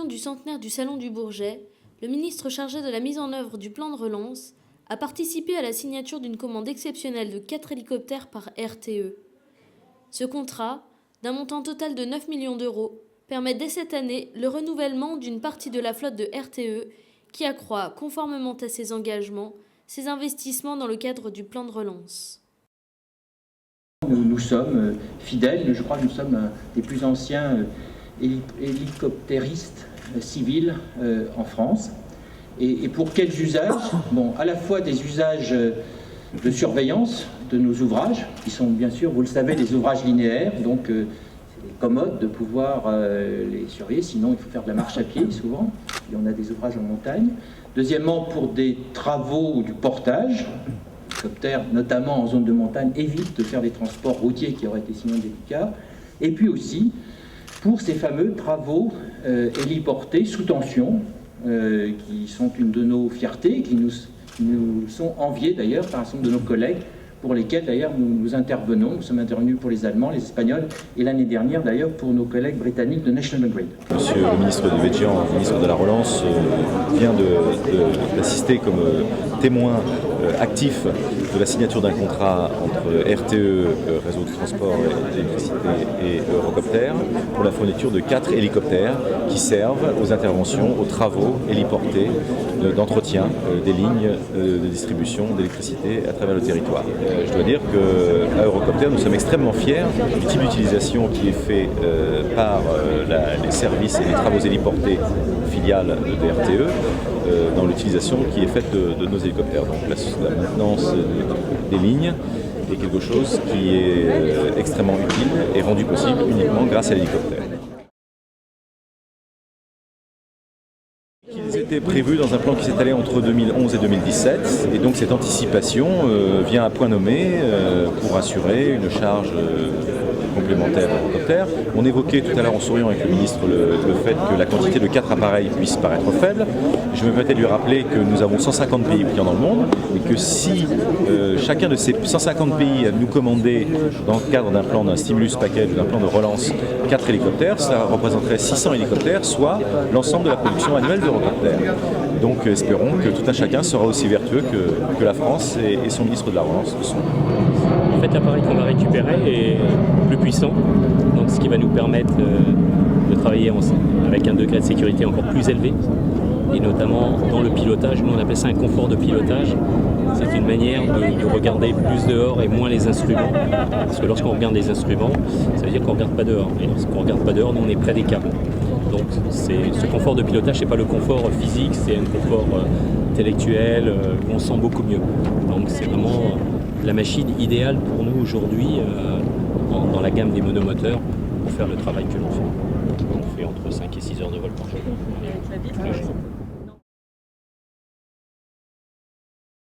l'occasion du centenaire du Salon du Bourget, le ministre chargé de la mise en œuvre du plan de relance a participé à la signature d'une commande exceptionnelle de 4 hélicoptères par RTE. Ce contrat, d'un montant total de 9 millions d'euros, permet dès cette année le renouvellement d'une partie de la flotte de RTE qui accroît, conformément à ses engagements, ses investissements dans le cadre du plan de relance. Nous sommes fidèles, je crois que nous sommes un des plus anciens hélicoptéristes civils en France. Et pour quels usages? Bon, à la fois des usages de surveillance de nos ouvrages, qui sont bien sûr, vous le savez, des ouvrages linéaires, donc c'est commode de pouvoir les surveiller, sinon il faut faire de la marche à pied souvent, et on a des ouvrages en montagne. Deuxièmement, pour des travaux ou du portage, l'hélicoptère, notamment en zone de montagne, évite de faire des transports routiers qui auraient été sinon délicats. Et puis aussi, pour ces fameux travaux héliportés sous tension, qui sont une de nos fiertés, qui nous sont enviés d'ailleurs par un certain nombre de nos collègues, pour lesquels d'ailleurs nous intervenons. Nous sommes intervenus pour les Allemands, les Espagnols, et l'année dernière d'ailleurs pour nos collègues britanniques de National Grid. Monsieur le ministre Devedjian, ministre de la Relance, vient d'assister comme témoin actif de la signature d'un contrat entre RTE, Réseau de transport d'électricité, et Eurocopter pour la fourniture de 4 hélicoptères qui servent aux interventions, aux travaux héliportés d'entretien des lignes de distribution d'électricité à travers le territoire. Je dois dire qu'à Eurocopter, nous sommes extrêmement fiers du type d'utilisation qui est fait par les services et les travaux héliportés filiales de RTE dans l'utilisation qui est faite de nos hélicoptères. Donc la maintenance des lignes est quelque chose qui est extrêmement utile et rendu possible uniquement grâce à l'hélicoptère. Ils étaient prévus dans un plan qui s'étalait entre 2011 et 2017, et donc cette anticipation vient à point nommé pour assurer une charge complémentaire à l'hélicoptère. On évoquait tout à l'heure en souriant avec le ministre le fait que la quantité de 4 appareils puisse paraître faible. Je me permettais de lui rappeler que nous avons 150 pays clients dans le monde et que si chacun de ces 150 pays nous commandait dans le cadre d'un plan, d'un stimulus package, d'un plan de relance, 4 hélicoptères, ça représenterait 600 hélicoptères, soit l'ensemble de la production annuelle d'Eurocopter. Donc espérons que tout un chacun sera aussi vertueux que la France et son ministre de la Relance le sont. En fait, l'appareil qu'on va récupérer est plus puissant, donc ce qui va nous permettre de travailler avec un degré de sécurité encore plus élevé, et notamment dans le pilotage. Nous on appelle ça un confort de pilotage. C'est une manière de regarder plus dehors et moins les instruments, parce que lorsqu'on regarde les instruments, ça veut dire qu'on ne regarde pas dehors, et lorsqu'on ne regarde pas dehors, nous on est près des câbles. Donc ce confort de pilotage, ce n'est pas le confort physique, c'est un confort intellectuel où on sent beaucoup mieux. Donc c'est vraiment la machine idéale pour nous aujourd'hui dans la gamme des monomoteurs pour faire le travail que l'on fait. On fait entre 5 et 6 heures de vol par jour.